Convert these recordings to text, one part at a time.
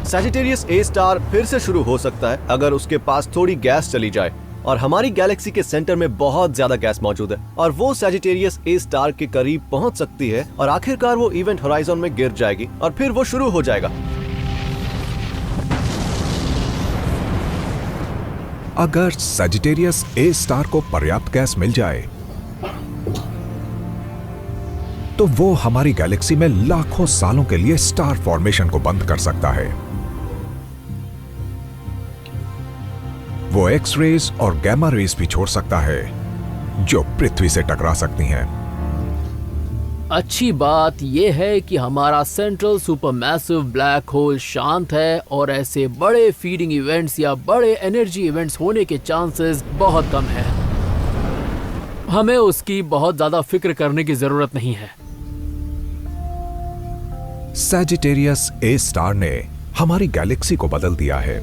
Sagittarius A star फिर से शुरू हो सकता है अगर उसके पास थोड़ी गैस चली जाए, और हमारी गैलेक्सी के सेंटर में बहुत ज्यादा गैस मौजूद है और वो सैजिटेरियस ए स्टार के करीब पहुंच सकती है और आखिरकार वो इवेंट होराइजन में गिर जाएगी और फिर वो शुरू हो जाएगा। अगर सैजिटेरियस ए स्टार को पर्याप्त गैस मिल जाए तो वो हमारी गैलेक्सी में लाखों सालों के लिए स्टार फॉर्मेशन को बंद कर सकता है। वो एक्स रेज और गैमा रेज भी छोड़ सकता है जो पृथ्वी से टकरा सकती हैं। अच्छी बात यह है कि हमारा सेंट्रल सुपरमैसिव ब्लैक होल शांत है और ऐसे बड़े फीडिंग इवेंट्स या बड़े एनर्जी इवेंट्स होने के चांसेस बहुत कम हैं। हमें उसकी बहुत ज्यादा फिक्र करने की जरूरत नहीं है। सैजिटेरियस ए स्टार ने हमारी गैलेक्सी को बदल दिया है।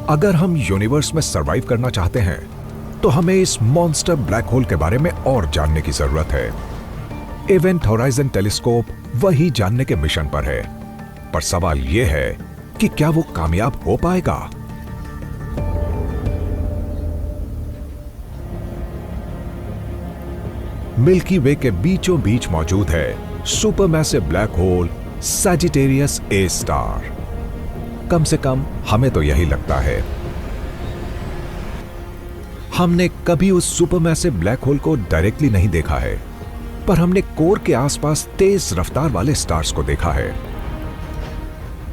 अगर हम यूनिवर्स में सरवाइव करना चाहते हैं तो हमें इस मॉन्स्टर ब्लैक होल के बारे में और जानने की जरूरत है। इवेंट होराइजन टेलीस्कोप वही जानने के मिशन पर है, पर सवाल यह है कि क्या वो कामयाब हो पाएगा? मिल्की वे के बीचों बीच मौजूद है supermassive black hole Sagittarius A star. कम से कम हमें तो यही लगता है। हमने कभी उस सुपरमैसिव ब्लैक होल को डायरेक्टली नहीं देखा है, पर हमने कोर के आसपास तेज रफ्तार वाले स्टार्स को देखा है।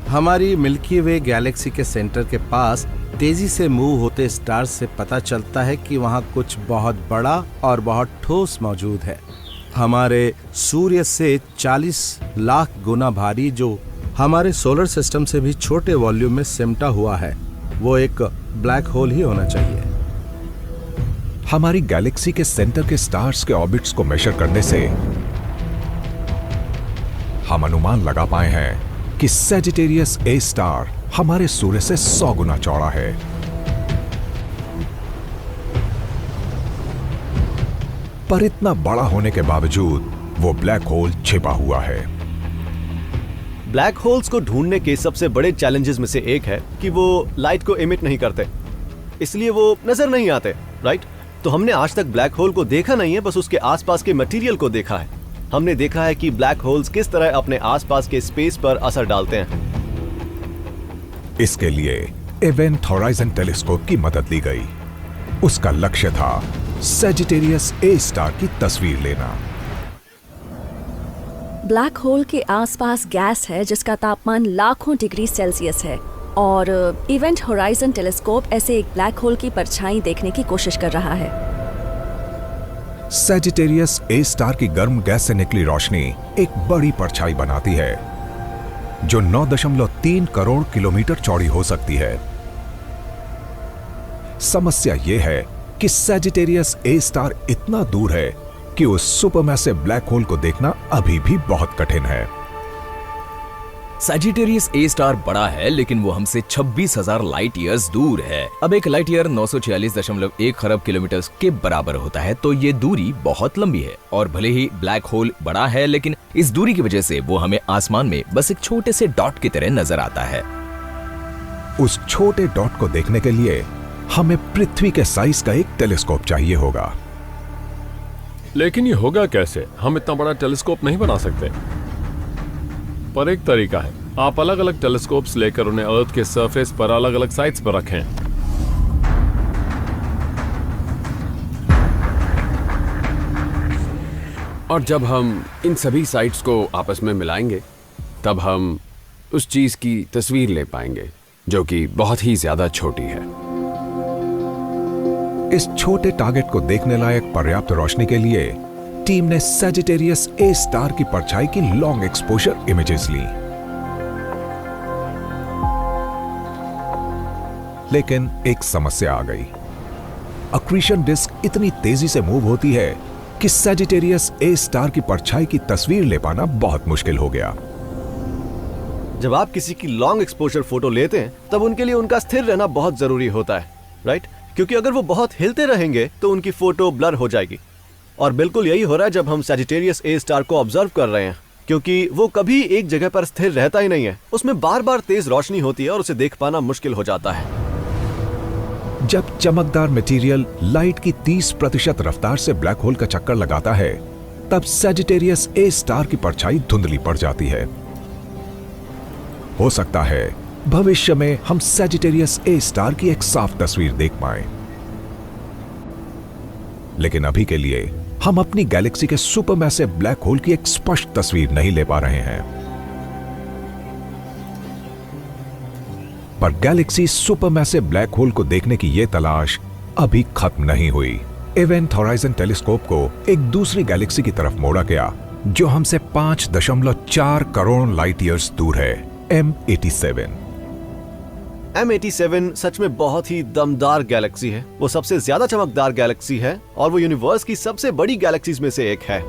हमारी मिल्की वे गैलेक्सी के सेंटर के पास तेजी से मूव होते स्टार्स से पता चलता है कि वहां कुछ बहुत बड़ा और बहुत ठोस मौजूद है। हमारे सूर्य से 40 लाख गुना भारी, जो हमारे सोलर सिस्टम से भी छोटे वॉल्यूम में सिमटा हुआ है। वो एक ब्लैक होल ही होना चाहिए। हमारी गैलेक्सी के सेंटर के स्टार्स के ऑर्बिट्स को मेजर करने से हम अनुमान लगा पाए हैं कि सैजिटेरियस ए स्टार हमारे सूर्य से 100 गुना चौड़ा है। पर इतना बड़ा होने के बावजूद वो ब्लैक होल छिपा हुआ है। ब्लैक होल्स को ढूंढने के सबसे बड़े चैलेंजेस में से एक है कि वो लाइट को इमिट नहीं करते, इसलिए वो नजर नहीं आते, राइट? तो हमने आज तक ब्लैक होल को देखा नहीं है, बस उसके आसपास के मटेरियल को देखा है। हमने देखा है कि ब्लैक होल्स किस तरह अपने आसपास के स्पेस पर असर डालते हैं। इसके लिए इवेंट होराइजन टेलीस्कोप की मदद ली गई। उसका लक्ष्य था सैजिटेरियस ए स्टार की तस्वीर लेना। ब्लैक होल के आसपास गैस है जिसका तापमान लाखों डिग्री सेल्सियस है, और इवेंट होराइजन टेलीस्कोप ऐसे एक ब्लैक होल की परछाई देखने की कोशिश कर रहा है। सैजिटेरियस ए स्टार की गर्म गैस से निकली रोशनी एक बड़ी परछाई बनाती है जो 9.3 करोड़ किलोमीटर चौड़ी हो सकती है। समस्या यह है कि सैजिटेरियस ए स्टार इतना दूर है कि उस सुपरमैसिव ब्लैक होल को देखना अभी भी बहुत कठिन है। सैजिटेरियस ए स्टार बड़ा है, लेकिन वो हमसे 26,000 लाइट ईयर्स दूर है। अब एक लाइट ईयर 946.1 खरब किलोमीटर के बराबर होता है, तो ये दूरी बहुत लंबी है। और भले ही ब्लैक होल बड़ा है, लेकिन इस दूरी की वजह से वो हमें आसमान में बस एक छोटे से डॉट की तरह नजर आता है। उस छोटे डॉट को देखने के लिए हमें पृथ्वी के साइज का एक टेलीस्कोप चाहिए होगा। लेकिन ये होगा कैसे? हम इतना बड़ा टेलीस्कोप नहीं बना सकते। पर एक तरीका है, आप अलग अलग टेलीस्कोप्स लेकर उन्हें अर्थ के सरफेस पर अलग अलग साइट्स पर रखें। और जब हम इन सभी साइट्स को आपस में मिलाएंगे, तब हम उस चीज की तस्वीर ले पाएंगे जो कि बहुत ही ज्यादा छोटी है। इस छोटे टारगेट को देखने लायक पर्याप्त रोशनी के लिए टीम ने सैजिटेरियस ए स्टार की परछाई की लॉन्ग एक्सपोजर इमेजेस ली। लेकिन एक समस्या आ गई। अक्रीशन डिस्क इतनी तेजी से मूव होती है कि सैजिटेरियस ए स्टार की परछाई की तस्वीर ले पाना बहुत मुश्किल हो गया। जब आप किसी की लॉन्ग एक्सपोजर फोटो लेते हैं, तब उनके लिए उनका स्थिर रहना बहुत जरूरी होता है, राइट? क्योंकि अगर वो बहुत हिलते रहेंगे तो उनकी फोटो ब्लर हो जाएगी। और बिल्कुल यही हो रहा है जब हम सैजिटेरियस ए स्टार को ऑब्जर्व कर रहे हैं, क्योंकि वो कभी एक जगह पर स्थिर रहता ही नहीं है। उसमें बार बार तेज रोशनी होती है और उसे देख पाना मुश्किल हो जाता है। जब चमकदार मटेरियल लाइट की 30% रफ्तार से ब्लैक होल का चक्कर लगाता है, तब सैजिटेरियस ए स्टार की परछाई धुंधली पड़ जाती है। हो सकता है भविष्य में हम सैजिटेरियस ए स्टार की एक साफ तस्वीर देख पाएं। लेकिन अभी के लिए हम अपनी गैलेक्सी के सुपरमैसिव ब्लैक होल की एक स्पष्ट तस्वीर नहीं ले पा रहे हैं। पर गैलेक्सी सुपरमैसिव ब्लैक होल को देखने की यह तलाश अभी खत्म नहीं हुई। इवेंट होराइजन टेलीस्कोप को एक दूसरी गैलेक्सी की तरफ मोड़ा गया, जो हमसे 5.4 करोड़ लाइट ईयर्स दूर है, M87। M87 सच में बहुत ही दमदार गैलेक्सी है। वो सबसे ज्यादा चमकदार गैलेक्सी है और वो यूनिवर्स की सबसे बड़ी गैलेक्सीज में से एक है।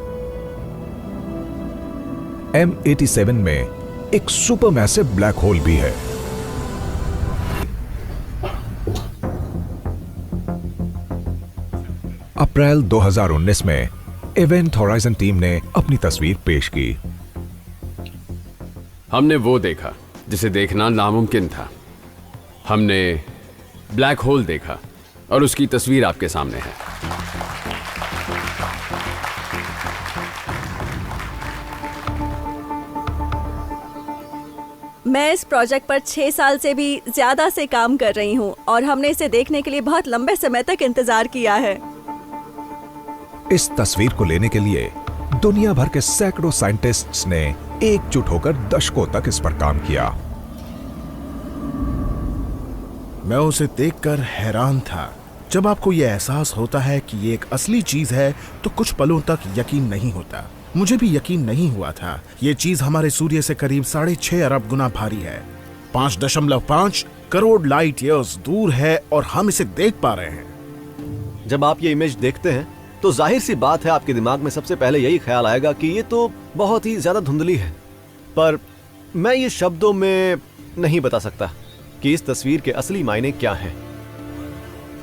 M87 में एक सुपरमैसिव ब्लैक होल भी है। अप्रैल 2019 में इवेंट होराइजन टीम ने अपनी तस्वीर पेश की। हमने वो देखा जिसे देखना नामुमकिन था। हमने ब्लैक होल देखा और उसकी तस्वीर आपके सामने है। मैं इस प्रोजेक्ट पर 6 साल से भी ज्यादा से काम कर रही हूँ और हमने इसे देखने के लिए बहुत लंबे समय तक इंतजार किया है। इस तस्वीर को लेने के लिए दुनिया भर के सैकड़ों साइंटिस्ट्स ने एकजुट होकर दशकों तक इस पर काम किया। मैं उसे देखकर हैरान था। जब आपको यह एहसास होता है कि ये एक असली चीज है तो कुछ पलों तक यकीन नहीं होता। मुझे भी यकीन नहीं हुआ था। ये चीज हमारे सूर्य से करीब 6.5 अरब गुना भारी है, 5.5 करोड़ लाइट ईयर्स दूर है और हम इसे देख पा रहे हैं। जब आप ये इमेज देखते हैं तो जाहिर सी बात है आपके दिमाग में सबसे पहले यही ख्याल आएगा कि ये तो बहुत ही ज्यादा धुंधली है। पर मैं ये शब्दों में नहीं बता सकता कि इस तस्वीर के असली मायने क्या हैं।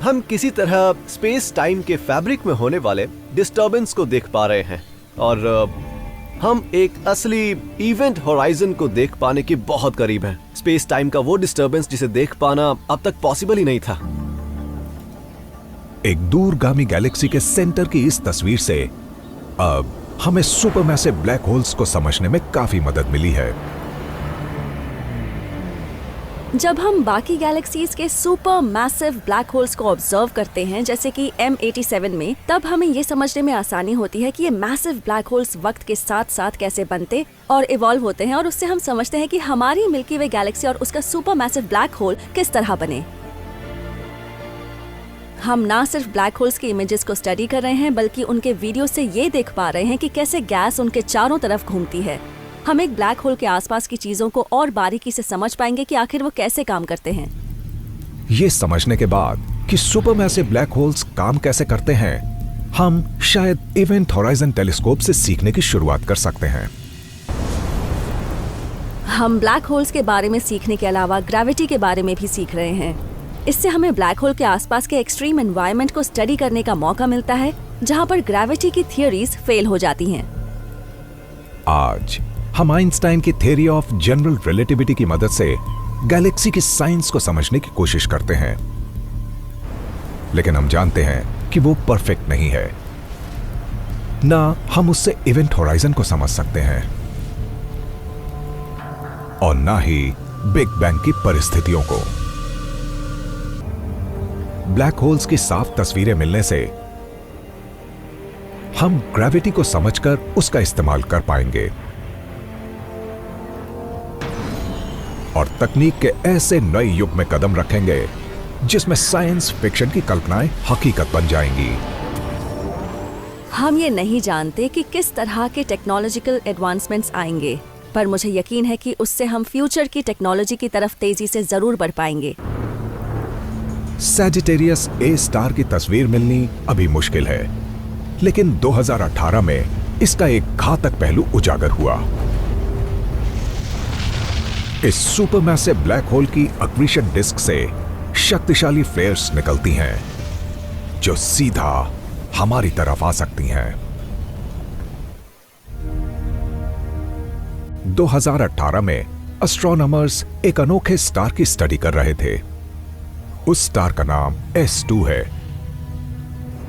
हम किसी तरह स्पेस टाइम के फैब्रिक में होने वाले डिस्टर्बेंस को देख पा रहे हैं और हम एक असली इवेंट होराइजन को देख पाने के बहुत करीब हैं। स्पेस टाइम का वो डिस्टर्बेंस जिसे देख पाना अब तक पॉसिबल ही नहीं था। एक दूरगामी गैलेक्सी के सेंटर की इस तस्वीर से अब हमें सुपरमैसिव ब्लैक होल्स को समझने में काफी मदद मिली है। जब हम बाकी गैलेक्सीज के सुपर मैसिव ब्लैक होल्स को ऑब्जर्व करते हैं, जैसे कि M87 में, तब हमें ये समझने में आसानी होती है कि ये मैसिव ब्लैक होल्स वक्त के साथ साथ कैसे बनते और इवॉल्व होते हैं, और उससे हम समझते हैं कि हमारी मिल्की वे गैलेक्सी और उसका सुपर मैसिव ब्लैक होल किस तरह बने। हम ना सिर्फ ब्लैक होल्स के इमेजेस को स्टडी कर रहे हैं, बल्कि उनके वीडियो से ये देख पा रहे हैं कि कैसे गैस उनके चारों तरफ घूमती है। हम एक ब्लैक होल के आसपास की चीजों को और बारीकी से समझ पाएंगे कि आखिर वो कैसे काम करते हैं। ये समझने के बाद कि सुपरमैसिव ब्लैक होल्स काम कैसे करते हैं, हम शायद इवेंट होराइजन टेलीस्कोप से सीखने की शुरुआत कर सकते हैं। हम ब्लैक होल्स के बारे में सीखने के अलावा ग्रेविटी के बारे में भी सीख रहे हैं। इससे हमें ब्लैक होल के आसपास के एक्सट्रीम एनवायरनमेंट को स्टडी करने का मौका मिलता है, जहां पर ग्रेविटी की थियरीज फेल हो जाती हैं। आज हम आइंस्टाइन की थ्योरी ऑफ जनरल रिलेटिविटी की मदद से गैलेक्सी की साइंस को समझने की कोशिश करते हैं, लेकिन हम जानते हैं कि वो परफेक्ट नहीं है। ना हम उससे इवेंट होराइजन को समझ सकते हैं और ना ही बिग बैंग की परिस्थितियों को। ब्लैक होल्स की साफ तस्वीरें मिलने से हम ग्रेविटी को समझकर उसका इस्तेमाल कर पाएंगे और तकनीक के ऐसे नए युग में कदम रखेंगे जिसमें साइंस फिक्शन की कल्पनाएं हकीकत बन जाएंगी। हम ये नहीं जानते कि किस तरह के टेक्नोलॉजिकल एडवांसमेंट्स आएंगे, पर मुझे यकीन है कि उससे हम फ्यूचर की टेक्नोलॉजी की तरफ तेजी से जरूर बढ़ पाएंगे। सैजिटेरियस ए स्टार की तस्वीर मिलनी अभी मुश्किल है, लेकिन 2018 में इसका एक घातक पहलू उजागर हुआ। इस सुपरमैसिव ब्लैक होल की अक्रीशन डिस्क से शक्तिशाली फ्लेयर्स निकलती हैं, जो सीधा हमारी तरफ आ सकती हैं। 2018 में एस्ट्रोनॉमर्स एक अनोखे स्टार की स्टडी कर रहे थे। उस स्टार का नाम S2 है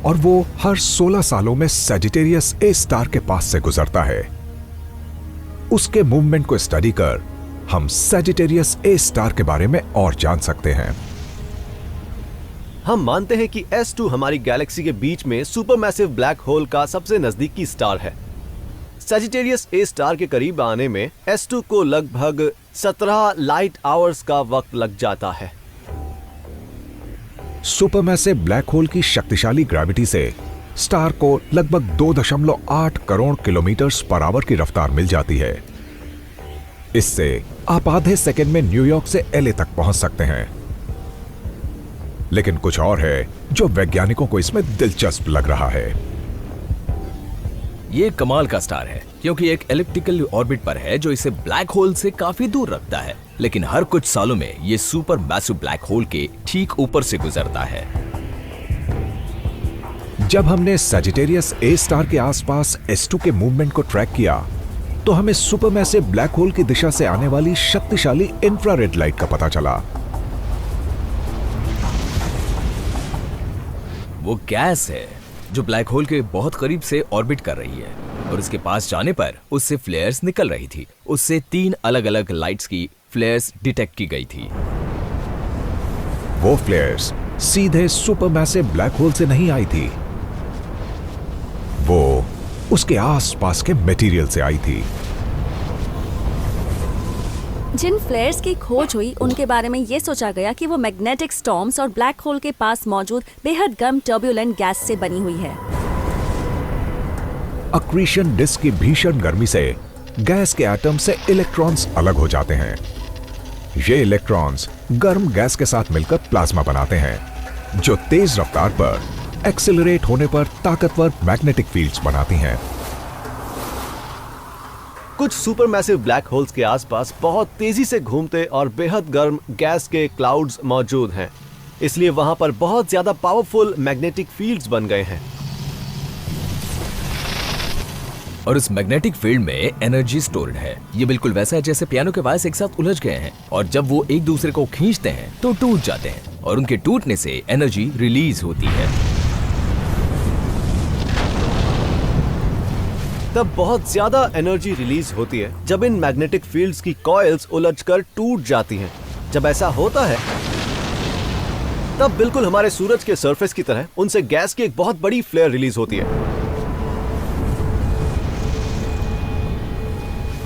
और वो हर 16 सालों में सैजिटेरियस ए स्टार के पास से गुजरता है। उसके मूवमेंट को स्टडी कर हम सैजिटेरियस ए स्टार के बारे में और जान सकते हैं। हम मानते हैं कि S2 हमारी गैलेक्सी के बीच में सुपरमैसिव ब्लैक होल का सबसे नजदीकी स्टार है। सैजिटेरियस ए स्टार के करीब आने में S2 को लगभग 17 लाइट आवर्स का वक्त लग जाता है। सुपरमैसिव ब्लैक होल की शक्तिशाली ग्रेविटी से स्टार को लगभग 2.8 करोड़ किलोमीटर पर आवर की रफ्तार मिल जाती है। इससे आप आधे सेकंड में न्यूयॉर्क से LA तक पहुंच सकते हैं। लेकिन कुछ और है जो वैज्ञानिकों को इसमें दिलचस्प लग रहा है। ये कमाल का स्टार है क्योंकि एक एलिप्टिकल ऑर्बिट पर है जो इसे ब्लैक होल से काफी दूर रखता है, लेकिन हर कुछ सालों में ये सुपर मैसिव ब्लैक होल के ठीक ऊपर से गुजरता है। जब हमने सैजिटेरियस ए स्टार के आसपास S2 के मूवमेंट को ट्रैक किया तो हमें सुपरमैसिव ब्लैक होल की दिशा से आने वाली शक्तिशाली इंफ्रारेड लाइट का पता चला। वो गैस है जो ब्लैक होल के बहुत करीब से ऑर्बिट कर रही है और उसके पास जाने पर उससे फ्लेयर्स निकल रही थी। उससे 3 अलग अलग लाइट्स की फ्लेयर्स डिटेक्ट की गई थी। वो फ्लेयर्स सीधे सुपरमैसिव ब्लैक होल से नहीं आई थी, वो उसके आसपास के मटेरियल से आई थी। जिन फ्लेयर्स की खोज हुई उनके बारे में ये सोचा गया कि वो मैग्नेटिक स्टॉर्म्स और ब्लैक होल के पास मौजूद बेहद गर्म टर्बुलेंट गैस से बनी हुई है। अक्रीशन डिस्क की भीषण गर्मी से गैस के एटम से इलेक्ट्रॉन्स अलग हो जाते हैं। ये इलेक्ट्रॉन्स गर्म गैस के साथ मिलकर प्लाज्मा बनाते हैं जो तेज रफ्तार पर एक्सेलरेट होने पर ताकतवर मैग्नेटिक फील्ड्स बनाती हैं। कुछ सुपरमैसिव ब्लैक होल्स के आसपास बहुत तेजी से घूमते और बेहद गर्म गैस के क्लाउड्स मौजूद हैं, इसलिए वहां पर बहुत ज्यादा पावरफुल मैग्नेटिक फील्ड्स बन गए हैं। और उस मैग्नेटिक फील्ड में एनर्जी स्टोर्ड है। ये बिल्कुल वैसा है जैसे पियानो के वायर्स एक साथ उलझ गए हैं और जब वो एक दूसरे को खींचते हैं तो टूट जाते हैं और उनके टूटने से एनर्जी रिलीज होती है। तब बहुत ज्यादा एनर्जी रिलीज होती है जब इन मैग्नेटिक फील्ड्स की कॉइल्स उलझकर टूट जाती हैं। जब ऐसा होता है तब बिल्कुल हमारे सूरज के सरफेस की तरह उनसे गैस की एक बहुत बड़ी फ्लेयर रिलीज होती है।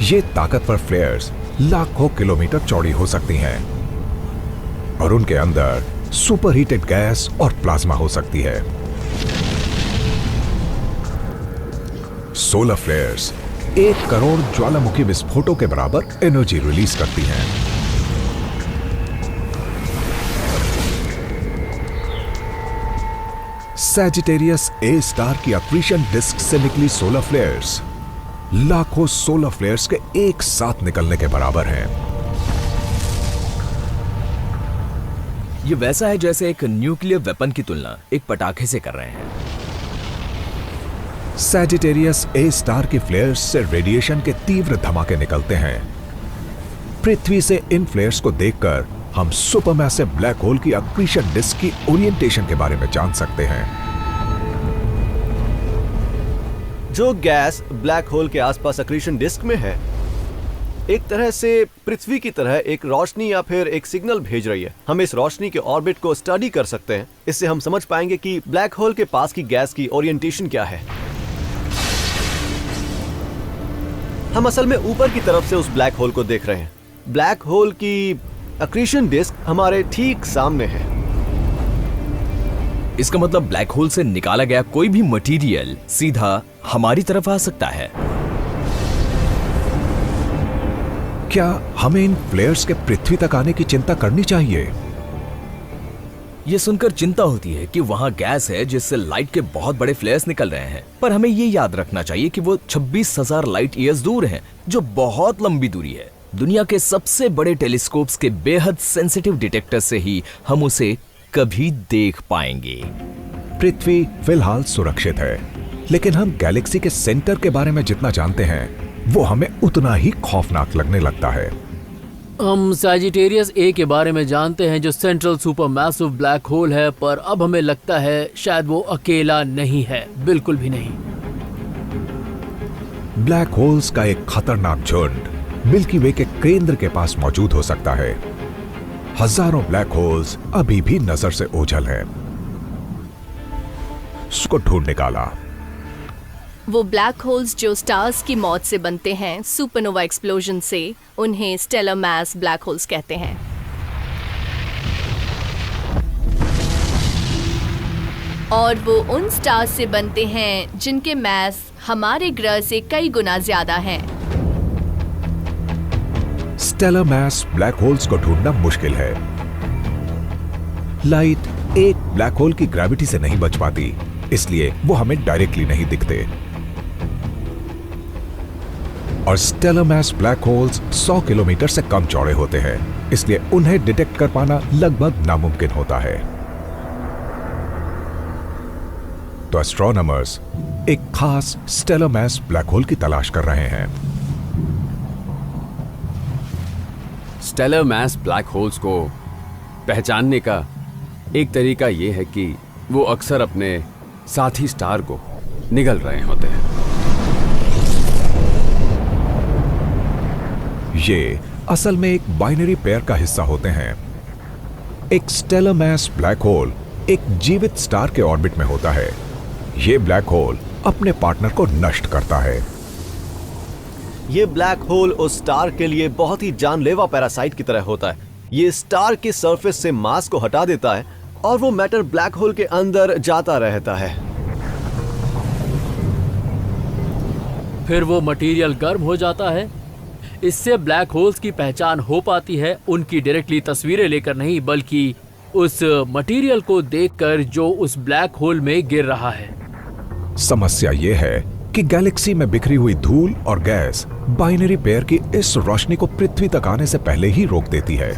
ये ताकतवर फ्लेयर्स लाखों किलोमीटर चौड़ी हो सकती हैं और उनके अंदर सुपरहीटेड गैस और प्लाज्मा हो सकती है। सोलर फ्लेयर्स 1 करोड़ ज्वालामुखी विस्फोटों के बराबर एनर्जी रिलीज करती हैं। सैजिटेरियस ए स्टार की अक्रीशन डिस्क से निकली सोलर फ्लेयर्स लाखों सोलर फ्लेयर्स के एक साथ निकलने के बराबर हैं। ये वैसा है जैसे एक न्यूक्लियर वेपन की तुलना एक पटाखे से कर रहे हैं। सैजिटेरियस ए स्टार की फ्लेयर्स से रेडिएशन के तीव्र धमाके निकलते हैं। पृथ्वी से इन फ्लेयर्स को देखकर हम सुपरमैसिव ब्लैक होल की अक्रीशन डिस्क की ओरिएंटेशन के बारे में जान सकते हैं। जो गैस ब्लैक होल के आसपास अक्रीशन डिस्क में है, एक तरह से पृथ्वी की तरह एक रोशनी या फिर एक सिग्नल भेज रही है। हम इस रोशनी के ऑर्बिट को स्टडी कर सकते हैं। इससे हम समझ पाएंगे कि ब्लैक होल के पास की गैस की ओरिएंटेशन क्या है। हम असल में ऊपर की तरफ से उस ब्लैक होल को देख रहे हैं। ब्लैक होल की अक्रीशन डिस्क हमारे ठीक सामने है। इसका मतलब ब्लैक होल से निकाला गया कोई भी मटेरियल सीधा हमारी तरफ आ सकता है। क्या हमें इन फ्लेयर्स के पृथ्वी तक आने की चिंता करनी चाहिए? ये सुनकर चिंता होती है कि वहाँ गैस है जिससे लाइट के बहुत बड़े फ्लेयर्स निकल रहे हैं, पर हमें ये याद रखना चाहिए कि वो 26,000 लाइट ईयर्स दूर हैं, जो बहुत लंबी दूरी है। दुनिया के सबसे बड़े टेलीस्कोप्स के बेहद सेंसिटिव डिटेक्टर से ही हम उसे कभी देख पाएंगे। पृथ्वी फिलहाल सुरक्षित है, लेकिन हम गैलेक्सी के सेंटर के बारे में जितना जानते हैं वो हमें उतना ही खौफनाक लगने लगता है। हम सैजिटेरियस ए के बारे में जानते हैं जो सेंट्रल सुपरमैसिव ब्लैक होल है, पर अब हमें लगता है शायद वो अकेला नहीं है, बिल्कुल भी नहीं। ब्लैक होल्स का एक खतरनाक झुंड मिल्की वे के केंद्र के पास मौजूद हो सकता है। हजारों ब्लैक होल्स अभी भी नजर से ओझल हैं। उसको ढूंढ निकाला। वो ब्लैक होल्स जो स्टार्स की मौत से बनते हैं, सुपरनोवा एक्सप्लोजन से, उन्हें स्टेलर मास ब्लैक होल्स कहते हैं। और वो उन स्टार्स से बनते हैं जिनके मास हमारे ग्रह से कई गुना ज्यादा हैं। स्टेलर मास ब्लैक होल्स को ढूंढना मुश्किल है। लाइट एक ब्लैक होल की ग्रेविटी से नहीं बच पाती, इसलिए वो हमें डायरेक्टली नहीं दिखते। और stellar mass black holes 100 kilometre से कम चौड़े होते हैं, इसलिए उन्हें डिटेक्ट कर पाना लगभग नामुमकिन होता है। तो एस्ट्रोनॉमर्स एक खास स्टेलर मास ब्लैक होल की तलाश कर रहे हैं। स्टेलर मास ब्लैक होल्स को पहचानने का एक तरीका यह है कि वो अक्सर अपने साथी स्टार को निगल रहे होते हैं। ये असल में एक बाइनरी पेयर का हिस्सा होते हैं। एक स्टेलर मास ब्लैक होल एक जीवित स्टार के ऑर्बिट में होता है। ये ब्लैक होल अपने पार्टनर को नष्ट करता है। ये ब्लैक होल उस स्टार के लिए बहुत ही जानलेवा पैरासाइट की तरह होता है। ये स्टार के सरफेस से मास को हटा देता है और वो मैटर ब्लैक होल के अंदर जाता रहता है। फिर वो मटेरियल गर्म हो जाता है। इससे ब्लैक होल्स की पहचान हो पाती है, उनकी डायरेक्टली तस्वीरें लेकर नहीं, बल्कि उस मटेरियल को देखकर जो उस ब्लैक होल में गिर रहा है। समस्या यह है कि गैलेक्सी में बिखरी हुई धूल और गैस बाइनरी पेयर की इस रोशनी को पृथ्वी तक आने से पहले ही रोक देती है।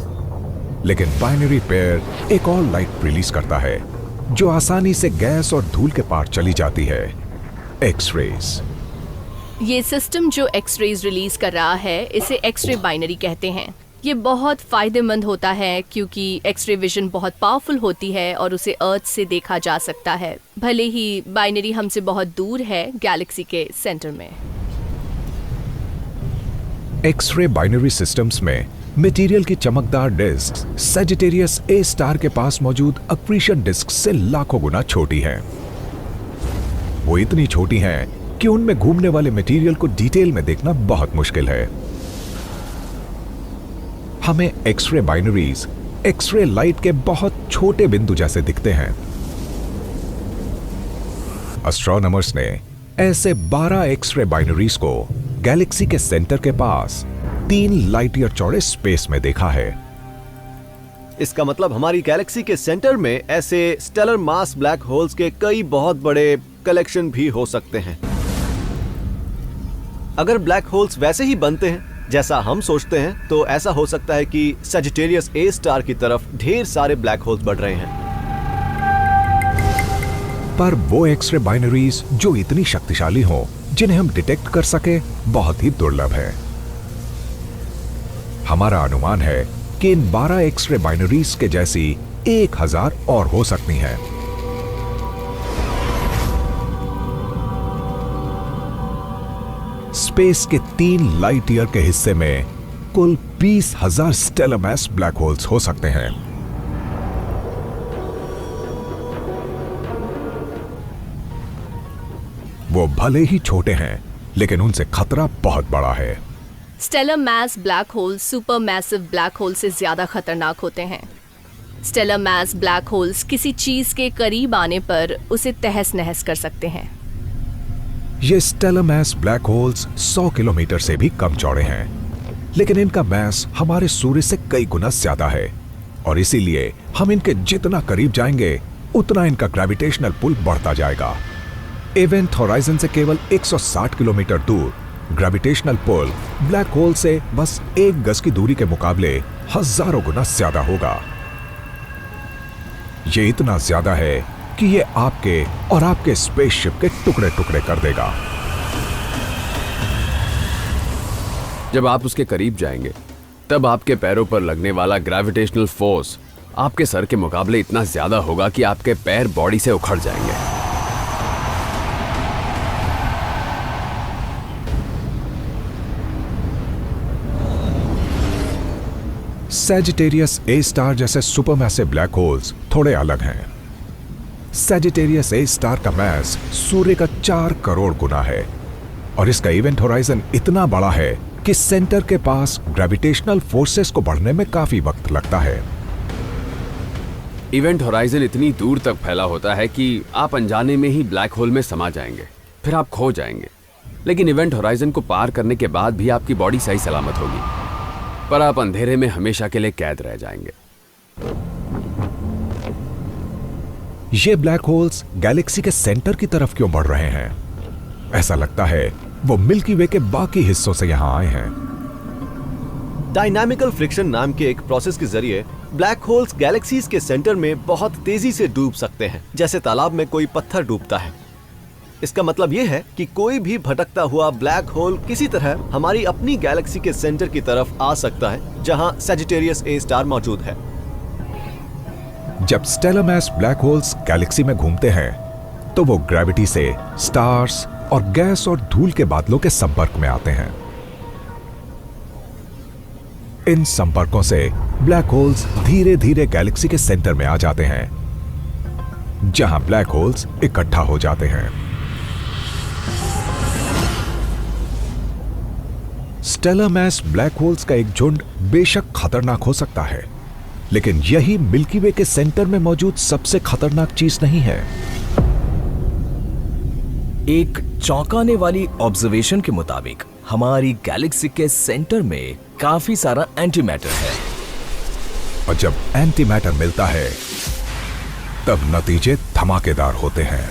लेकिन बाइनरी पेयर एक और लाइट रिलीज करता है जो आसानी से गैस और धूल के पार चली जाती है, एक्स-रेज। ये सिस्टम जो एक्स-रेज रिलीज कर रहा है, इसे एक्स-रे बाइनरी कहते हैं। ये बहुत फायदेमंद होता है क्योंकि एक्स-रे विजन बहुत पावरफुल होती है और उसे अर्थ से देखा जा सकता है, भले ही बाइनरी हमसे बहुत दूर है, गैलेक्सी के सेंटर में। एक्स-रे बाइनरी सिस्टम्स में मटेरियल की चमकदार डिस्क सैजिटेरियस ए स्टार के पास मौजूद अक्रीशन डिस्क से लाखों गुना छोटी हैं। वो इतनी छोटी हैं कि उनमें घूमने वाले मटेरियल को डिटेल में देखना बहुत मुश्किल है। हमें एक्स-रे बाइनरीज एक्स-रे लाइट के बहुत छोटे बिंदु जैसे दिखते हैं। एस्ट्रोनॉमर्स ने ऐसे 12 एक्स-रे बाइनरीज को गैलेक्सी के सेंटर के पास 3 लाइट ईयर चौड़े स्पेस में देखा है। इसका मतलब हमारी गैलेक्सी के सेंटर में ऐसे स्टेलर मास ब्लैक होल्स के कई बहुत बड़े कलेक्शन भी हो सकते हैं। अगर ब्लैक होल्स वैसे ही बनते हैं जैसा हम सोचते हैं, तो ऐसा हो सकता है कि सैजिटेरियस ए स्टार की तरफ ढेर सारे ब्लैक होल्स बढ़ रहे हैं। पर वो एक्स-रे बाइनरीज जो इतनी शक्तिशाली हो, जिन्हें हम डिटेक्ट कर सके, बहुत ही दुर्लभ है। हमारा अनुमान है कि इन 12 एक्स-रे बाइनरीज के जैसी 1000 और हो सकती हैं। स्पेस के 3 लाइट ईयर के हिस्से में कुल 20,000 स्टेलर मास ब्लैक होल्स हो सकते हैं। वो भले ही छोटे हैं, लेकिन उनसे खतरा बहुत बड़ा है। Stellar mass black holes super massive black hole से ज्यादा खतरनाक होते हैं। स्टेलर मास ब्लैक होल्स किसी चीज के करीब आने पर उसे तहस नहस कर सकते हैं। ये stellar mass black holes 100 kilometre से भी कम चौड़े हैं, लेकिन इनका मास हमारे सूर्य से कई गुना ज्यादा है और इसीलिए हम इनके जितना करीब जाएंगे उतना इनका ग्रेविटेशनल पुल बढ़ता जाएगा। इवेंट होराइजन से केवल 160 किलोमीटर दूर ग्रेविटेशनल पुल ब्लैक होल से बस 1 गज की दूरी के मुकाबले हजारों गुना ज्यादा होगा। ये इतना ज्यादा है कि ये आपके और आपके स्पेसशिप के टुकड़े टुकड़े कर देगा। जब आप उसके करीब जाएंगे तब आपके पैरों पर लगने वाला ग्रेविटेशनल फोर्स आपके सर के मुकाबले इतना ज्यादा होगा कि आपके पैर बॉडी से उखड़ जाएंगे। सैजिटेरियस ए स्टार जैसे सुपरमैसिव ब्लैक होल्स थोड़े अलग हैं। सैजिटेरियस ए स्टार का मास सूर्य का 4 करोड़ गुना है और इसका इवेंट होराइजन इतना बड़ा है कि सेंटर के पास ग्रेविटेशनल फोर्सेस को बढ़ने में काफी वक्त लगता है। इवेंट होराइजन इतनी दूर तक फैला होता है कि आप अनजाने में ही ब्लैक होल में समा जाएंगे, फिर आप खो जाएंगे। लेकिन इवेंट होराइजन को पार करने के बाद भी आपकी बॉडी सही सलामत होगी, पर आप अंधेरे में हमेशा के लिए कैद रह जाएंगे। ये ब्लैक होल्स गैलेक्सी के सेंटर की तरफ क्यों बढ़ रहे हैं? ऐसा लगता है वो मिल्की वे के बाकी हिस्सों से यहां आए हैं। डायनामिकल फ्रिक्शन नाम के एक प्रोसेस के जरिए ब्लैक होल्स गैलेक्सीज के सेंटर में बहुत तेजी से डूब सकते हैं, जैसे तालाब में कोई पत्थर डूबता है। इसका मतलब यह है कि कोई भी भटकता हुआ ब्लैक होल किसी तरह हमारी अपनी गैलेक्सी के सेंटर की तरफ आ सकता है, जहां सैजिटेरियस ए स्टार मौजूद है। जब stellar mass black holes galaxy में घूमते हैं तो वो ग्रेविटी से स्टार्स और गैस और धूल के बादलों के संपर्क में आते हैं। इन संपर्कों से ब्लैक होल्स धीरे धीरे गैलेक्सी के सेंटर में आ जाते हैं, जहां ब्लैक होल्स इकट्ठा हो जाते हैं। स्टेलर मास ब्लैक होल्स का एक झुंड बेशक खतरनाक हो सकता है, लेकिन यही मिल्की वे के सेंटर में मौजूद सबसे खतरनाक चीज नहीं है। एक चौंकाने वाली ऑब्जर्वेशन के मुताबिक हमारी गैलेक्सी के सेंटर में काफी सारा एंटी मैटर है, और जब एंटी मैटर मिलता है तब नतीजे धमाकेदार होते हैं।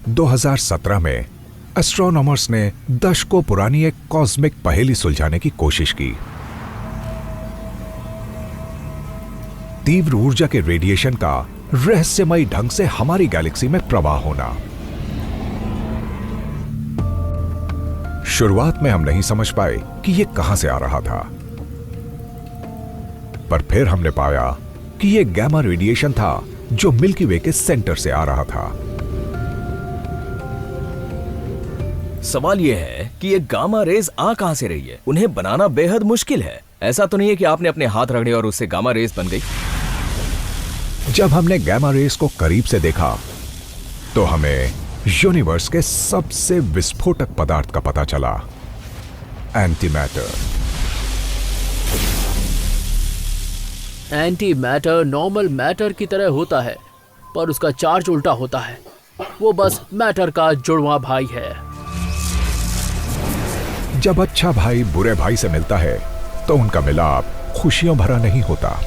2017 में एस्ट्रोनॉमर्स ने दशकों पुरानी एक कॉस्मिक पहेली सुलझाने की कोशिश की। तीव्र ऊर्जा के रेडिएशन का रहस्यमयी ढंग से हमारी गैलेक्सी में प्रवाह होना। शुरुआत में हम नहीं समझ पाए कि यह कहां से आ रहा था, पर फिर हमने पाया कि यह गैमा रेडिएशन था जो मिल्की वे के सेंटर से आ रहा था। सवाल यह है कि ये गामा रेज आ कहां से रही है? उन्हें बनाना बेहद मुश्किल है। ऐसा तो नहीं है कि आपने अपने हाथ रगड़े और उससे गामा रेज बन गई। जब हमने गैमा रेस को करीब से देखा तो हमें यूनिवर्स के सबसे विस्फोटक पदार्थ का पता चला, anti matter. Anti matter normal matter की तरह होता है, पर उसका चार्ज उल्टा होता है। वो बस मैटर का जुड़वा भाई है। जब अच्छा भाई बुरे भाई से मिलता है तो उनका मिलाप खुशियों भरा नहीं होता।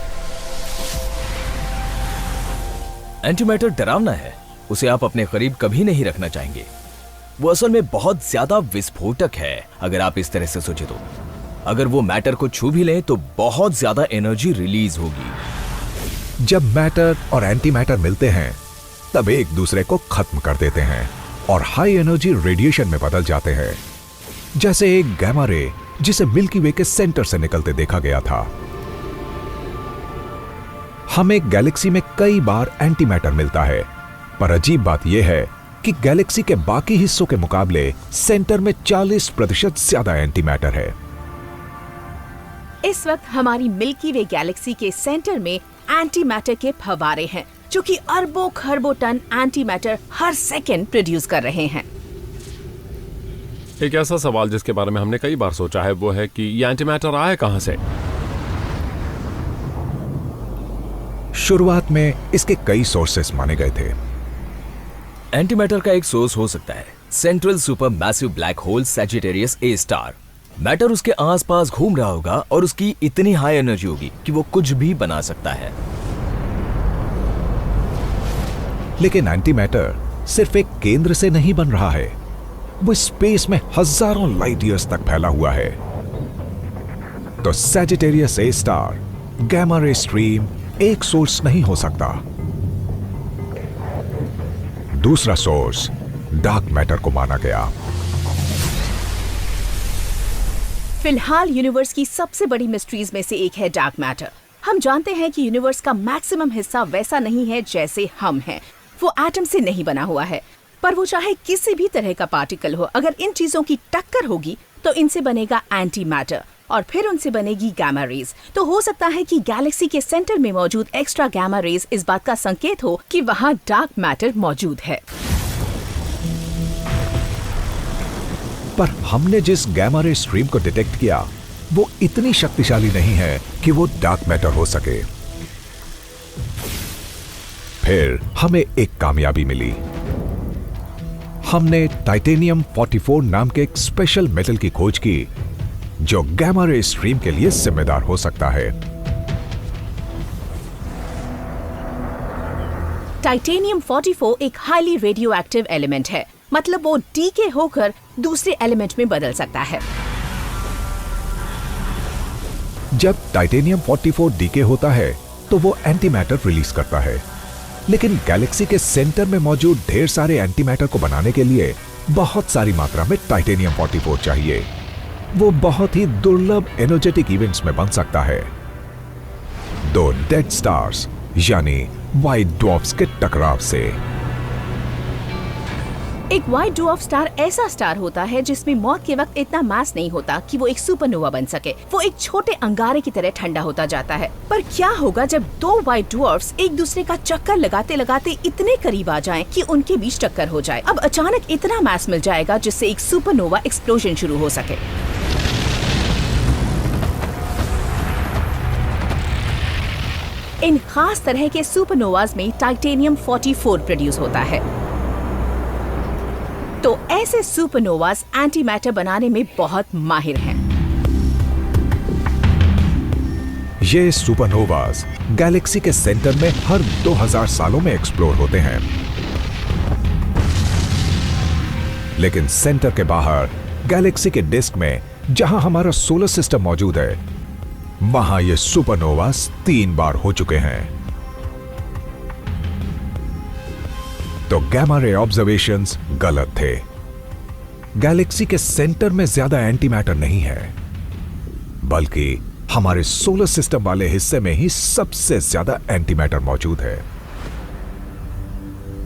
एंटीमैटर डरावना है, उसे आप अपने करीब कभी नहीं रखना चाहेंगे। वो असल में बहुत ज्यादा विस्फोटक है, अगर आप इस तरह से सोचे तो। अगर वो मैटर को छू भी लें तो बहुत ज्यादा एनर्जी रिलीज होगी। जब मैटर और एंटी मैटर मिलते हैं तब एक दूसरे को खत्म कर देते हैं और हाई एनर्जी रेडिएशन में बदल जाते हैं, जैसे एक गैमा रे जिसे मिल्की वे के सेंटर से निकलते देखा गया था। हमें गैलेक्सी में कई बार एंटी मैटर मिलता है, पर अजीब बात यह है कि गैलेक्सी के बाकी हिस्सों के मुकाबले सेंटर में 40% ज्यादा एंटी मैटर है। इस वक्त हमारी मिल्की वे गैलेक्सी के सेंटर में एंटी मैटर के फव्वारे हैं, जो कि अरबों खरबों टन एंटी मैटर हर सेकेंड प्रोड्यूस कर रहे हैं। एक ऐसा सवाल जिसके बारे में हमने कई बार सोचा है वो है कि ये एंटी मैटर आए कहां से? शुरुआत में इसके कई सोर्सेस माने गए थे। एंटीमैटर का एक सोर्स हो सकता है central super massive black hole Sagittarius A star. Matter उसके आसपास घूम रहा होगा और उसकी इतनी हाई एनर्जी होगी कि वो कुछ भी बना सकता है। लेकिन एंटी मैटर सिर्फ एक केंद्र से नहीं बन रहा है, वो स्पेस में हजारों लाइट ईयर्स तक फैला हुआ है। तो Sagittarius A star gamma ray stream एक सोर्स नहीं हो सकता। दूसरा सोर्स डार्क मैटर को माना गया। फिलहाल यूनिवर्स की सबसे बड़ी मिस्ट्रीज में से एक है डार्क मैटर। हम जानते हैं कि यूनिवर्स का मैक्सिमम हिस्सा वैसा नहीं है जैसे हम हैं। वो एटम से नहीं बना हुआ है, पर वो चाहे किसी भी तरह का पार्टिकल हो, अगर इन चीजों की टक्कर होगी तो इनसे बनेगा एंटी मैटर और फिर उनसे बनेगी गामा रेज। तो हो सकता है कि गैलेक्सी के सेंटर में मौजूद एक्स्ट्रा गामा रेज इस बात का संकेत हो कि वहाँ डार्क मैटर मौजूद है। पर हमने जिस गामा रे स्ट्रीम को डिटेक्ट किया वो इतनी शक्तिशाली नहीं है कि वो डार्क मैटर हो सके। फिर हमें एक कामयाबी मिली। हमने टाइटेनियम 44 नाम के एक स्पेशल मेटल की खोज की जो गामा रे स्ट्रीम के लिए जिम्मेदार हो सकता है। टाइटेनियम 44 एक हाईली रेडियो एक्टिव एलिमेंट है, मतलब वो डीके होकर दूसरे एलिमेंट में बदल सकता है। जब टाइटेनियम 44 डीके होता है तो वो एंटी मैटर रिलीज करता है, लेकिन गैलेक्सी के सेंटर में मौजूद ढेर सारे एंटी मैटर को बनाने के लिए बहुत सारी मात्रा में टाइटेनियम 44 चाहिए। वो बहुत ही दुर्लभ एनर्जेटिक इवेंट्स में बन सकता है। दो डेड स्टार्स यानी व्हाइट ड्वार्फ्स के टकराव से। एक व्हाइट ड्वार्फ स्टार ऐसा स्टार होता है जिसमें मौत के वक्त इतना मास नहीं होता कि वो एक सुपरनोवा बन सके। वो एक छोटे अंगारे की तरह ठंडा होता जाता है। पर क्या होगा जब दो व्हाइट ड्वार्फ्स एक दूसरे का चक्कर लगाते लगाते इतने करीब आ जाएं कि उनके बीच टक्कर हो जाए। अब अचानक इतना मास मिल जाएगा जिससे एक सुपरनोवा एक्सप्लोजन शुरू हो सके। इन खास तरह के सुपरनोवाज में टाइटेनियम 44 प्रोड्यूस होता है। तो ऐसे सुपरनोवाज एंटी मैटर बनाने में बहुत माहिर हैं। ये सुपरनोवाज गैलेक्सी के सेंटर में हर 2000 सालों में एक्सप्लोर होते हैं, लेकिन सेंटर के बाहर गैलेक्सी के डिस्क में जहां हमारा सोलर सिस्टम मौजूद है, वहां ये सुपरनोवाज 3 बार हो चुके हैं। तो गामा रे ऑब्जर्वेशंस गलत थे। गैलेक्सी के सेंटर में ज्यादा एंटी मैटर नहीं है, बल्कि हमारे सोलर सिस्टम वाले हिस्से में ही सबसे ज्यादा एंटी मैटर मौजूद है।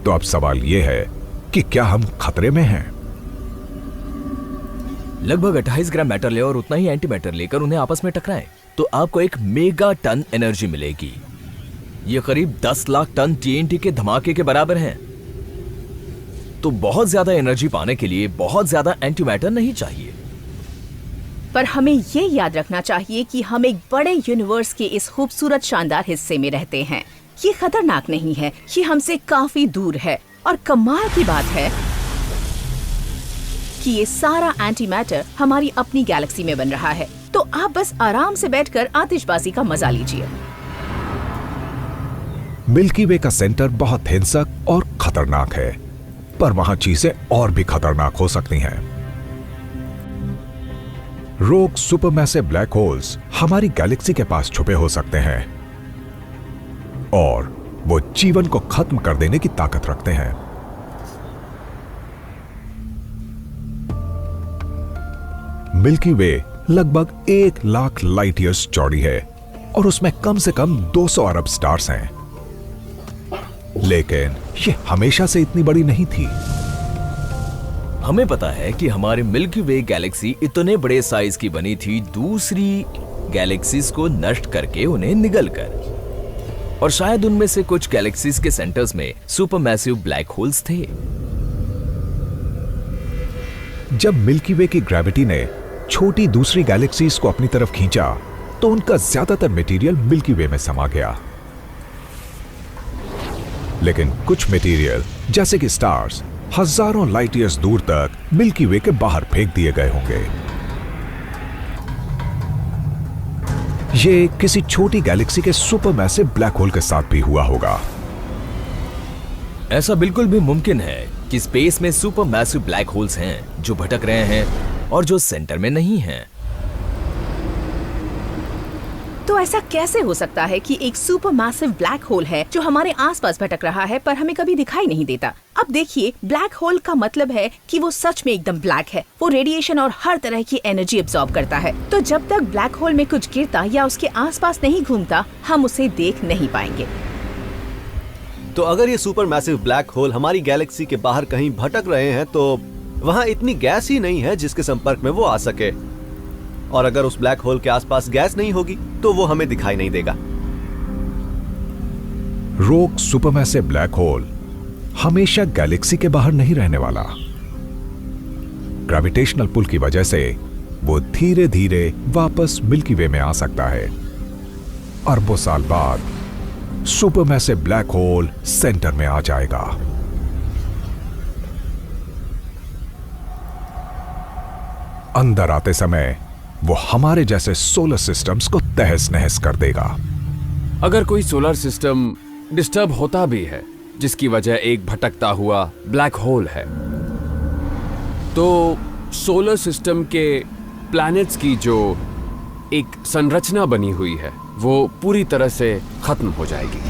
तो अब सवाल यह है कि क्या हम खतरे में हैं? लगभग 28 ग्राम मैटर ले और उतना ही एंटी मैटर लेकर उन्हें आपस में टकराएं तो आपको एक मेगा टन एनर्जी मिलेगी। ये करीब 10 लाख टन टीएनटी के धमाके के बराबर है। तो बहुत ज्यादा एनर्जी पाने के लिए बहुत ज्यादा एंटी मैटर नहीं चाहिए। पर हमें ये याद रखना चाहिए कि हम एक बड़े यूनिवर्स के इस खूबसूरत शानदार हिस्से में रहते हैं। ये खतरनाक नहीं है, ये हमसे काफी दूर है। और कमाल की बात है कि ये सारा एंटी मैटर हमारी अपनी गैलेक्सी में बन रहा है। तो आप बस आराम से बैठकर आतिशबाजी का मजा लीजिए। मिल्की वे का सेंटर बहुत हिंसक और खतरनाक है, पर वहां चीजें और भी खतरनाक हो सकती हैं। रोग सुपरमैसिव ब्लैक होल्स हमारी गैलेक्सी के पास छुपे हो सकते हैं और वो जीवन को खत्म कर देने की ताकत रखते हैं। मिल्की वे लगभग 1 लाख लाइट ईयर्स चौड़ी है और उसमें कम से कम 200 अरब स्टार्स हैं। लेकिन ये हमेशा से इतनी बड़ी नहीं थी। हमें पता है कि हमारे मिल्की वे गैलेक्सी इतने बड़े साइज की बनी थी दूसरी गैलेक्सीज को नष्ट करके उन्हें निगलकर, और शायद उनमें से कुछ गैलेक्सीज के सेंटर्स में सुपरमैसिव ब्लैक होल्स थे। जब मिल्की वे की ग्रेविटी ने छोटी दूसरी गैलेक्सीज को अपनी तरफ खींचा तो उनका ज्यादातर मटेरियल मिल्की वे में समा गया। लेकिन कुछ मटेरियल जैसे कि स्टार्स हजारों लाइट ईयर्स दूर तक मिल्की वे के बाहर फेंक दिए गए होंगे। ये किसी छोटी गैलेक्सी के सुपरमैसिव ब्लैक होल के साथ भी हुआ होगा। ऐसा बिल्कुल भी मुमकिन है कि स्पेस में सुपरमैसिव ब्लैक होल्स हैं जो भटक रहे हैं और जो सेंटर में नहीं हैं। तो ऐसा कैसे हो सकता है कि एक सुपर मैसिव ब्लैक होल है जो हमारे आसपास भटक रहा है पर हमें कभी दिखाई नहीं देता। अब देखिए, ब्लैक होल का मतलब है कि वो सच में एकदम ब्लैक है। वो रेडिएशन और हर तरह की एनर्जी एब्जॉर्ब करता है। तो जब तक ब्लैक होल में कुछ गिरता या उसके आसपास नहीं घूमता, हम उसे देख नहीं पाएंगे। तो अगर ये सुपर मैसिव ब्लैक होल हमारी गैलेक्सी के बाहर कहीं भटक रहे हैं तो वहाँ इतनी गैस ही नहीं है जिसके संपर्क में वो आ सके, और अगर उस ब्लैक होल के आसपास गैस नहीं होगी तो वो हमें दिखाई नहीं देगा। रोग सुपरमैसिव ब्लैक होल हमेशा गैलेक्सी के बाहर नहीं रहने वाला। ग्रेविटेशनल पुल की वजह से वो धीरे धीरे वापस मिल्की वे में आ सकता है। अरबों साल बाद सुपरमैसिव ब्लैक होल सेंटर में आ जाएगा। अंदर आते समय वो हमारे जैसे सोलर सिस्टम्स को तहस नहस कर देगा। अगर कोई सोलर सिस्टम डिस्टर्ब होता भी है जिसकी वजह एक भटकता हुआ ब्लैक होल है, तो सोलर सिस्टम के प्लैनेट्स की जो एक संरचना बनी हुई है वो पूरी तरह से खत्म हो जाएगी।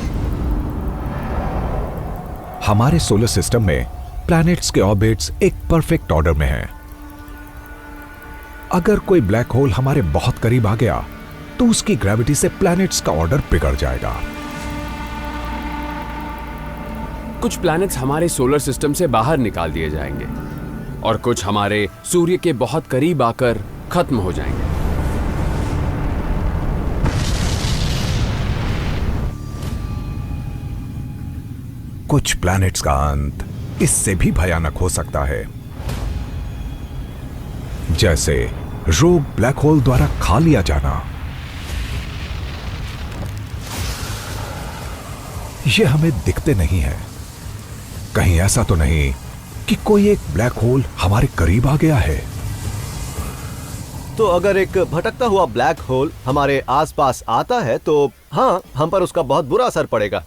हमारे सोलर सिस्टम में प्लैनेट्स के ऑर्बिट्स एक परफेक्ट ऑर्डर में हैं। अगर कोई ब्लैक होल हमारे बहुत करीब आ गया तो उसकी ग्रेविटी से प्लैनेट्स का ऑर्डर बिगड़ जाएगा। कुछ प्लैनेट्स हमारे सोलर सिस्टम से बाहर निकाल दिए जाएंगे और कुछ हमारे सूर्य के बहुत करीब आकर खत्म हो जाएंगे। कुछ प्लैनेट्स का अंत इससे भी भयानक हो सकता है, जैसे रोग ब्लैक होल द्वारा खा लिया जाना। ये हमें दिखते नहीं है। कहीं ऐसा तो नहीं कि कोई एक ब्लैक होल हमारे करीब आ गया है। तो अगर एक भटकता हुआ ब्लैक होल हमारे आसपास आता है तो हाँ, हम पर उसका बहुत बुरा असर पड़ेगा,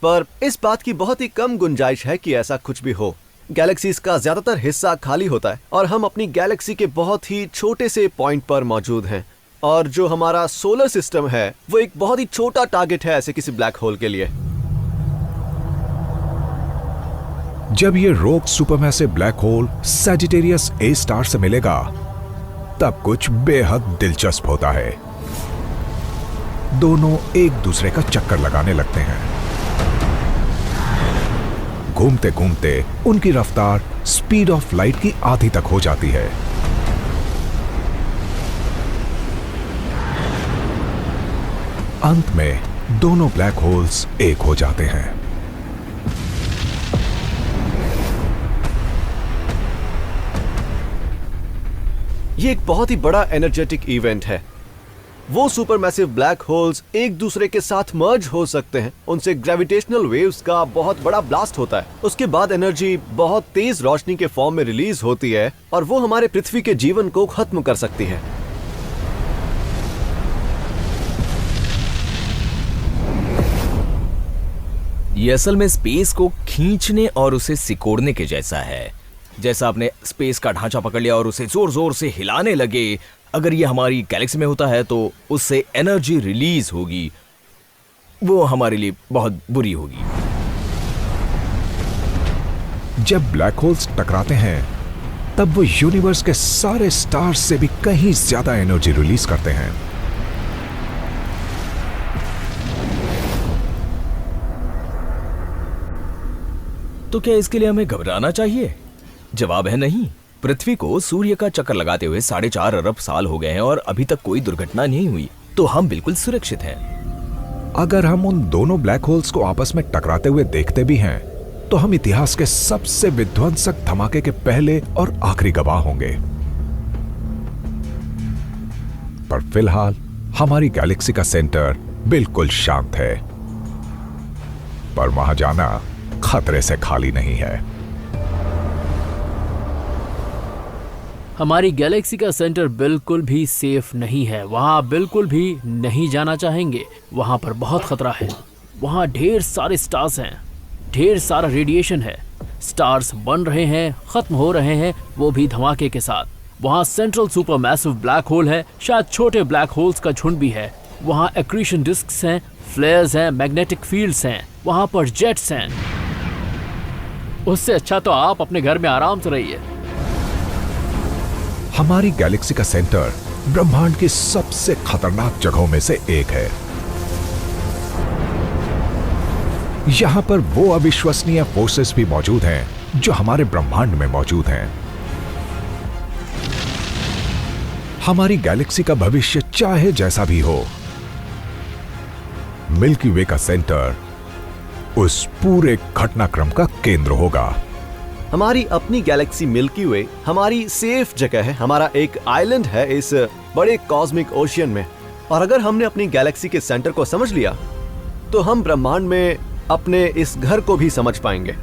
पर इस बात की बहुत ही कम गुंजाइश है कि ऐसा कुछ भी हो। गैलेक्सीज का ज्यादातर हिस्सा खाली होता है और हम अपनी गैलेक्सी के बहुत ही छोटे से पॉइंट पर मौजूद हैं, और जो हमारा सोलर सिस्टम है वो एक बहुत ही छोटा टारगेट है ऐसे किसी ब्लैक होल के लिए। जब ये रोग supermassive black hole Sagittarius A star से मिलेगा तब कुछ बेहद दिलचस्प होता है। दोनों एक दूसरे का चक्कर लगाने लगते हैं। घूमते घूमते उनकी रफ्तार स्पीड ऑफ लाइट की आधी तक हो जाती है। अंत में दोनों ब्लैक होल्स एक हो जाते हैं। ये एक बहुत ही बड़ा एनर्जेटिक इवेंट है। वो सुपरमैसिव ब्लैक होल्स एक दूसरे के साथ मर्ज हो सकते हैं, उनसे ग्रेविटेशनल वेव्स का बहुत बड़ा ब्लास्ट होता है। उसके बाद एनर्जी बहुत तेज रोशनी के फॉर्म में रिलीज होती है और वो हमारे पृथ्वी के जीवन को खत्म कर सकती है। ये असल में स्पेस को खींचने और उसे सिकोड़ने के जैसा है। जैसा आपने स्पेस का ढांचा पकड़ लिया और उसे जोर जोर से हिलाने लगे, अगर ये हमारी गैलेक्सी में होता है तो उससे एनर्जी रिलीज होगी, वो हमारे लिए बहुत बुरी होगी। जब ब्लैक होल्स टकराते हैं तब वो यूनिवर्स के सारे स्टार्स से भी कहीं ज्यादा एनर्जी रिलीज करते हैं। तो क्या इसके लिए हमें घबराना चाहिए? जवाब है नहीं। पृथ्वी को सूर्य का चक्कर लगाते हुए 4.5 अरब साल हो गए हैं और अभी तक कोई दुर्घटना नहीं हुई, तो हम बिल्कुल सुरक्षित हैं। अगर हम उन दोनों ब्लैक होल्स को आपस में टकराते हुए देखते भी हैं तो हम इतिहास के सबसे विध्वंसक धमाके के पहले और आखिरी गवाह होंगे। पर फिलहाल हमारी गैलेक्सी का सेंटर बिल्कुल शांत है, पर वहां जाना खतरे से खाली नहीं है। हमारी गैलेक्सी का सेंटर बिल्कुल भी सेफ नहीं है। वहाँ बिल्कुल भी नहीं जाना चाहेंगे। वहाँ पर बहुत खतरा है। वहाँ ढेर सारे स्टार्स हैं, ढेर सारा रेडिएशन है। स्टार्स बन रहे हैं, खत्म हो रहे हैं, वो भी धमाके के साथ। वहाँ central super massive black whole है, शायद छोटे ब्लैक होल्स का झुंड भी है। वहाँ एक्रीशन डिस्क्स हैं, फ्लेयर्स हैं, मैग्नेटिक फील्ड्स हैं, वहाँ पर जेट्स हैं। उससे अच्छा तो आप अपने घर में आराम से रहिए। हमारी गैलेक्सी का सेंटर ब्रह्मांड की सबसे खतरनाक जगहों में से एक है। यहां पर वो अविश्वसनीय फोर्सेस भी मौजूद हैं जो हमारे ब्रह्मांड में मौजूद हैं। हमारी गैलेक्सी का भविष्य चाहे जैसा भी हो, मिल्की वे का सेंटर उस पूरे घटनाक्रम का केंद्र होगा। हमारी अपनी गैलेक्सी मिल्की वे हमारी सेफ जगह है, हमारा एक आइलैंड है इस बड़े कॉस्मिक ओशियन में। और अगर हमने अपनी गैलेक्सी के सेंटर को समझ लिया तो हम ब्रह्मांड में अपने इस घर को भी समझ पाएंगे।